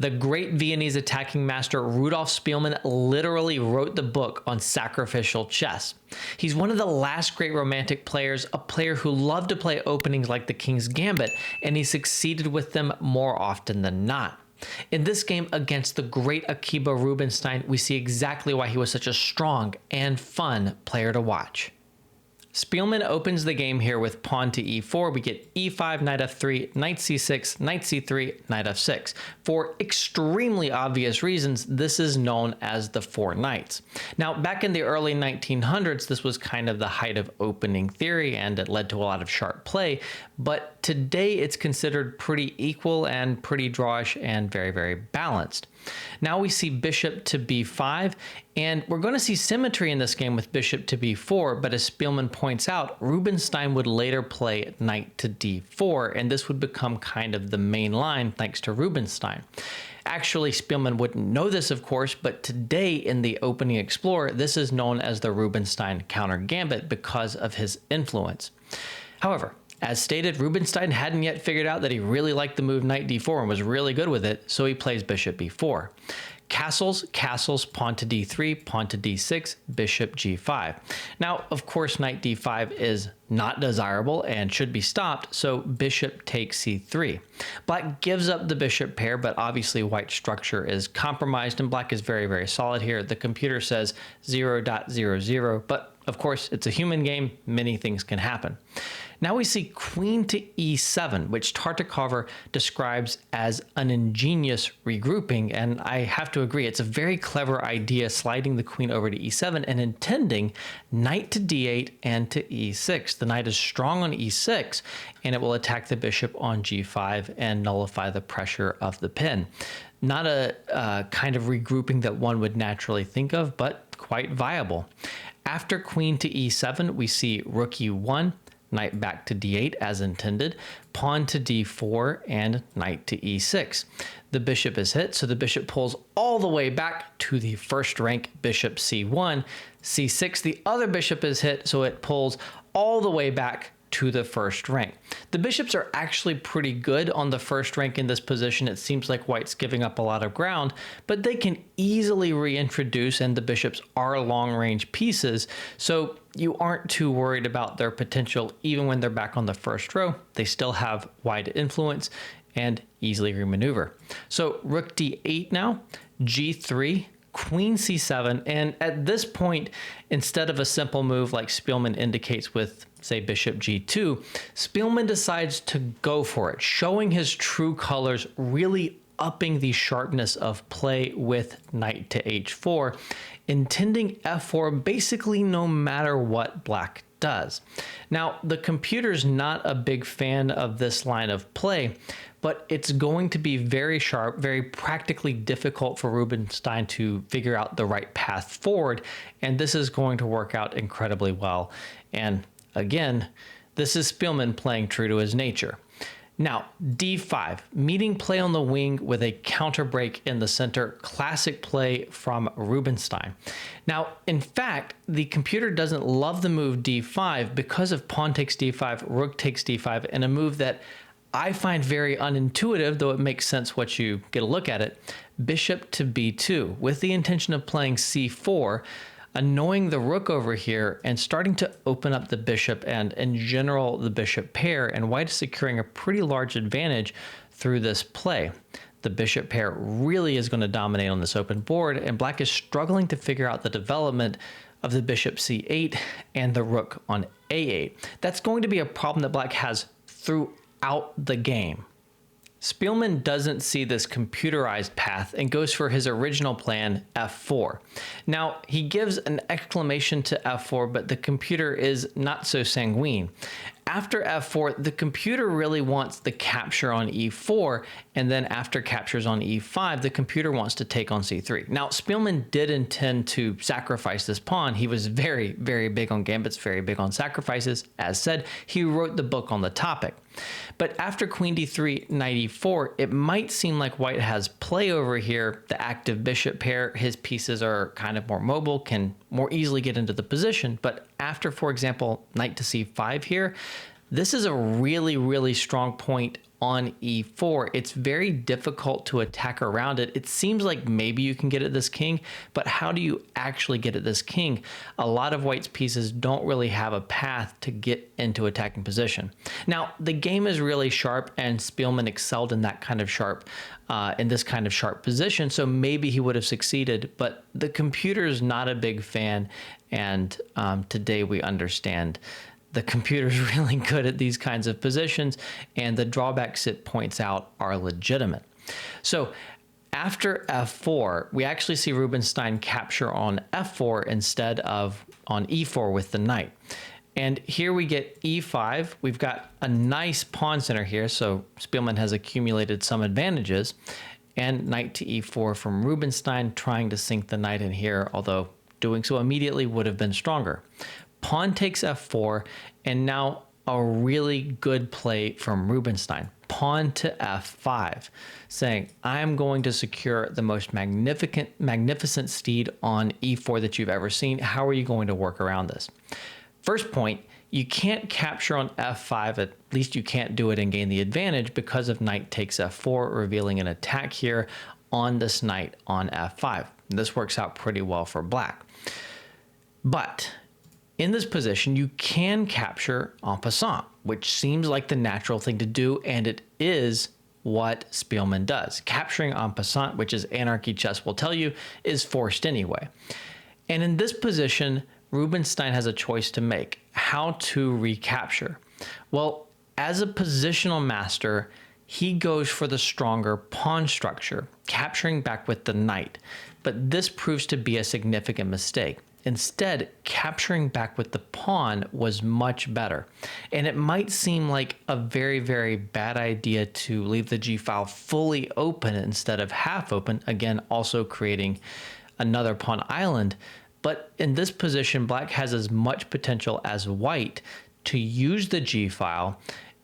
The great Viennese attacking master Rudolf Spielmann literally wrote the book on sacrificial chess. He's one of the last great romantic players, a player who loved to play openings like the King's Gambit, and he succeeded with them more often than not. In this game against the great Akiba Rubinstein, we see exactly why he was such a strong and fun player to watch. Spielmann opens the game here with pawn to e4. We get e5, knight f3, knight c6, knight c3, knight f6. For extremely obvious reasons, this is known as the four knights. Now, back in the early 1900s, this was kind of the height of opening theory, and it led to a lot of sharp play. But today, it's considered pretty equal and pretty drawish and very, very balanced. Now we see bishop to b5, and we're going to see symmetry in this game with bishop to b4, but as Spielmann points out, Rubinstein would later play knight to d4, and this would become kind of the main line thanks to Rubinstein. Actually, Spielmann wouldn't know this, of course, but today in the Opening Explorer, this is known as the Rubinstein counter gambit because of his influence. However, as stated, Rubinstein hadn't yet figured out that he really liked the move knight d4 and was really good with it, so he plays bishop b4. Castles, castles, pawn to d3, pawn to d6, bishop g5. Now, of course, knight d5 is not desirable and should be stopped, so bishop takes c3. Black gives up the bishop pair, but obviously white's structure is compromised and black is very, very solid here. The computer says 0.00, but of course, it's a human game. Many things can happen. Now we see queen to e7, which Tartakover describes as an ingenious regrouping, and I have to agree, it's a very clever idea sliding the queen over to e7 and intending knight to d8 and to e6. The knight is strong on e6, and it will attack the bishop on g5 and nullify the pressure of the pin. Not a kind of regrouping that one would naturally think of, but quite viable. After queen to e7, we see rook e1, knight back to d8 as intended, pawn to d4, and knight to e6. The bishop is hit, so the bishop pulls all the way back to the first rank bishop c1. c6, the other bishop is hit, so it pulls all the way back to the first rank. The bishops are actually pretty good on the first rank in this position. It seems like white's giving up a lot of ground, but they can easily reintroduce, and the bishops are long-range pieces, so you aren't too worried about their potential. Even when they're back on the first row, they still have wide influence and easily remaneuver. So rook d8 now, g3, queen c7, and at this point, instead of a simple move like Spielmann indicates with, say, bishop g2, Spielmann decides to go for it, showing his true colors, really upping the sharpness of play with knight to h4, intending f4 basically no matter what black does. Now, the computer's not a big fan of this line of play, but it's going to be very sharp, very practically difficult for Rubinstein to figure out the right path forward, and this is going to work out incredibly well. And again, this is Spielmann playing true to his nature. Now, d5, meeting play on the wing with a counter break in the center, classic play from Rubinstein. Now, in fact, the computer doesn't love the move d5 because of pawn takes d5, rook takes d5, and a move that I find very unintuitive, though it makes sense once you get a look at it, bishop to b2, with the intention of playing c4, annoying the rook over here and starting to open up the bishop and, in general, the bishop pair, and white is securing a pretty large advantage through this play. The bishop pair really is going to dominate on this open board, and black is struggling to figure out the development of the bishop c8 and the rook on a8. That's going to be a problem that black has throughout the game. Spielmann doesn't see this computerized path and goes for his original plan, f4. Now, he gives an exclamation to f4, but the computer is not so sanguine. After f4, the computer really wants the capture on e4, and then after captures on e5, the computer wants to take on c3. Now, Spielmann did intend to sacrifice this pawn. He was very, very big on gambits, very big on sacrifices. As said, he wrote the book on the topic. But after queen d3, knight e4, it might seem like white has play over here. The active bishop pair, his pieces are kind of more mobile, can more easily get into the position. But after, for example, knight to c5 here, this is a really, really strong point on e4, it's very difficult to attack around it. It seems like maybe you can get at this king, but how do you actually get at this king? A lot of white's pieces don't really have a path to get into attacking position. Now, the game is really sharp, and Spielmann excelled in that kind of sharp, in this kind of sharp position, so maybe he would have succeeded, but the computer is not a big fan, and today we understand the computer's really good at these kinds of positions, and the drawbacks it points out are legitimate. So after f4, we actually see Rubinstein capture on f4 instead of on e4 with the knight. And here we get e5. We've got a nice pawn center here, so Spielmann has accumulated some advantages. And knight to e4 from Rubinstein, trying to sink the knight in here, although doing so immediately would have been stronger. Pawn takes f4, and now a really good play from Rubinstein. Pawn to f5, saying, I'm going to secure the most magnificent steed on e4 that you've ever seen. How are you going to work around this? First point, you can't capture on f5, at least you can't do it and gain the advantage because of knight takes f4, revealing an attack here on this knight on f5. This works out pretty well for black. But in this position, you can capture en passant, which seems like the natural thing to do, and it is what Spielmann does. Capturing en passant, which is anarchy chess will tell you, is forced anyway. And in this position, Rubinstein has a choice to make, how to recapture. Well, as a positional master, he goes for the stronger pawn structure, capturing back with the knight. But this proves to be a significant mistake. Instead, capturing back with the pawn was much better. And it might seem like a very, very bad idea to leave the g-file fully open instead of half open, again, also creating another pawn island. But in this position, black has as much potential as white to use the g-file,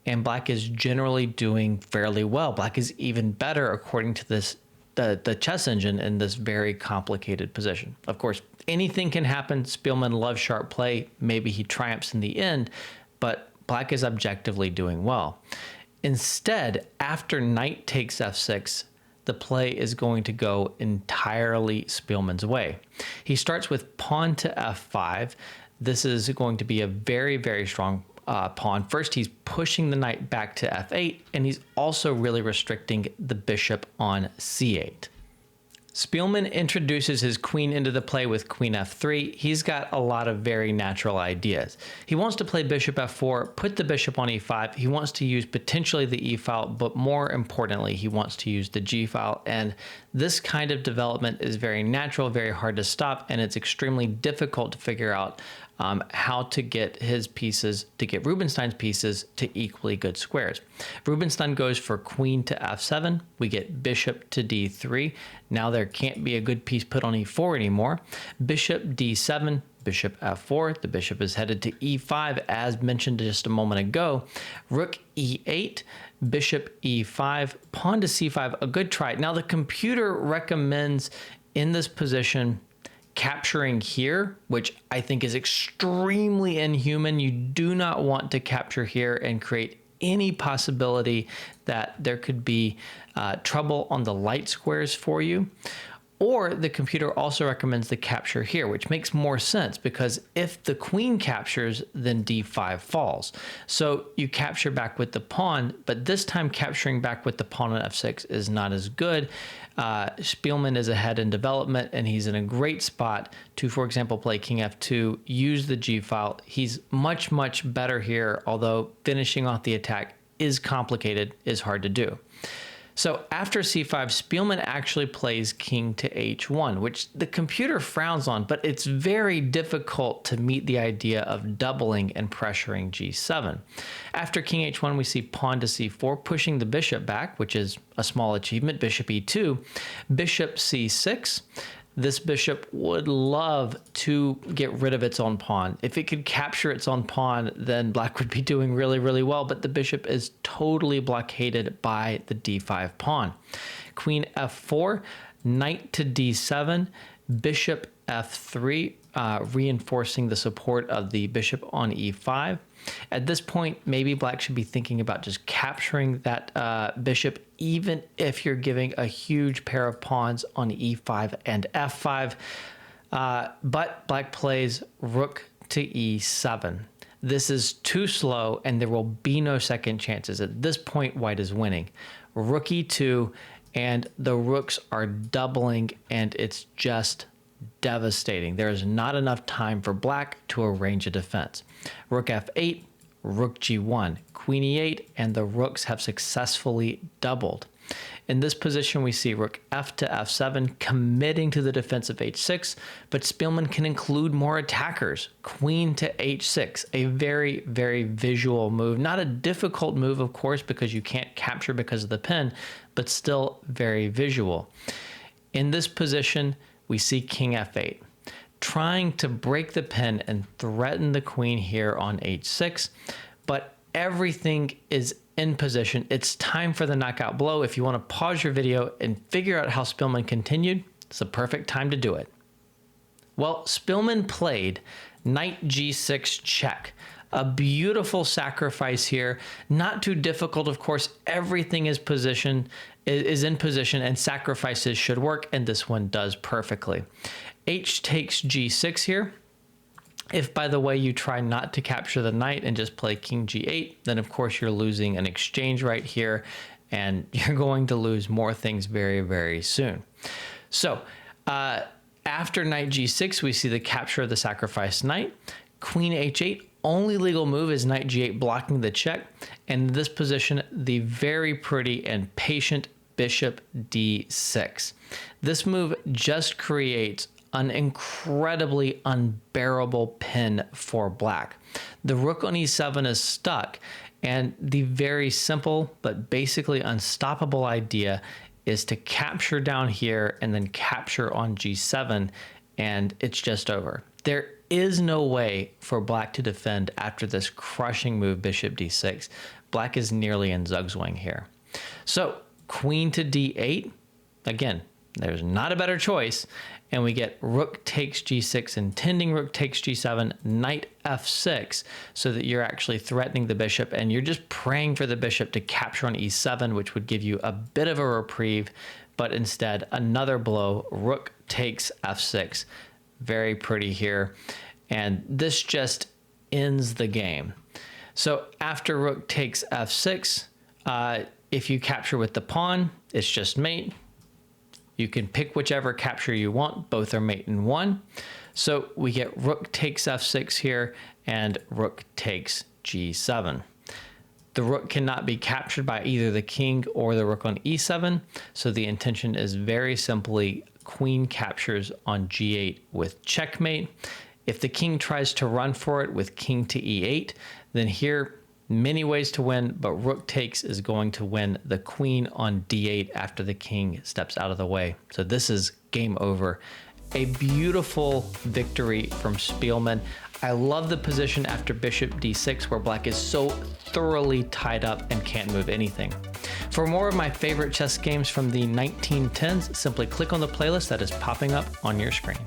and black is generally doing fairly well. Black is even better according to this the chess engine in this very complicated position. Of course, anything can happen. Spielmann loves sharp play. Maybe he triumphs in the end, but black is objectively doing well. Instead, after knight takes f6, the play is going to go entirely Spielmann's way. He starts with pawn to f5. This is going to be a very, very strong pawn. First, he's pushing the knight back to f8, and he's also really restricting the bishop on c8. Spielmann introduces his queen into the play with queen f3. He's got a lot of very natural ideas. He wants to play bishop f4, put the bishop on e5. He wants to use potentially the e-file, but more importantly, he wants to use the g-file. And this kind of development is very natural, very hard to stop, and it's extremely difficult to figure out how to get his pieces, to get Rubinstein's pieces to equally good squares. Rubinstein goes for queen to f7. We get bishop to d3. Now there can't be a good piece put on e4 anymore. Bishop d7, bishop f4. The bishop is headed to e5, as mentioned just a moment ago. Rook e8, bishop e5, pawn to c5, a good try. Now the computer recommends in this position capturing here, which I think is extremely inhuman. You do not want to capture here and create any possibility that there could be trouble on the light squares for you. Or the computer also recommends the capture here, which makes more sense because if the queen captures, then d5 falls. So you capture back with the pawn, but this time capturing back with the pawn on f6 is not as good. Spielmann is ahead in development, and he's in a great spot to, for example, play king f2, use the g-file. He's much, much better here, although finishing off the attack is complicated, is hard to do. So after c5, Spielmann actually plays king to h1, which the computer frowns on, but it's very difficult to meet the idea of doubling and pressuring g7. After king h1, we see pawn to c4, pushing the bishop back, which is a small achievement, bishop e2, bishop c6. This bishop would love to get rid of its own pawn. If it could capture its own pawn, then black would be doing really, really well, but the bishop is totally blockaded by the d5 pawn. Queen f4, knight to d7, bishop f3, reinforcing the support of the bishop on e5. At this point, maybe black should be thinking about just capturing that bishop, even if you're giving a huge pair of pawns on e5 and f5. But black plays rook to e7. This is too slow, and there will be no second chances. At this point, white is winning. Rook e2, and the rooks are doubling, and it's just devastating. There is not enough time for black to arrange a defense. Rook f8, rook g1, queen e8, and the rooks have successfully doubled. In this position, we see rook f to f7, committing to the defense of h6, but Spielmann can include more attackers. Queen to h6, a very, very visual move. Not a difficult move, of course, because you can't capture because of the pin, but still very visual. In this position, we see king f8, trying to break the pin and threaten the queen here on h6, but everything is in position. It's time for the knockout blow. If you want to pause your video and figure out how Spielmann continued, it's the perfect time to do it. Well, Spielmann played knight g6 check. A beautiful sacrifice here. Not too difficult, of course. Everything is in position, and sacrifices should work, and this one does perfectly. H takes g6 here. If, by the way, you try not to capture the knight and just play king g8, then of course you're losing an exchange right here, and you're going to lose more things very, very soon. So after knight g6, we see the capture of the sacrificed knight. Queen h8, only legal move is knight g8 blocking the check. And in this position, the very pretty and patient bishop d6. This move just creates an incredibly unbearable pin for black. The rook on e7 is stuck, and the very simple but basically unstoppable idea is to capture down here and then capture on g7, and it's just over. There is no way for black to defend after this crushing move, bishop d6. Black is nearly in Zugzwang here. So queen to d8, again, there's not a better choice. And we get rook takes g6, intending rook takes g7, knight f6, so that you're actually threatening the bishop, and you're just praying for the bishop to capture on e7, which would give you a bit of a reprieve, but instead another blow, rook takes f6. Very pretty here. And this just ends the game. So after rook takes f6, if you capture with the pawn, it's just mate. You can pick whichever capture you want. Both are mate in one. So we get rook takes f6 here and rook takes g7. The rook cannot be captured by either the king or the rook on e7. So the intention is very simply queen captures on g8 with checkmate. If the king tries to run for it with king to e8, then here, many ways to win, but rook takes is going to win the queen on d8 after the king steps out of the way. So this is game over. A beautiful victory from Spielmann. I love the position after bishop d6 where black is so thoroughly tied up and can't move anything. For more of my favorite chess games from the 1910s, simply click on the playlist that is popping up on your screen.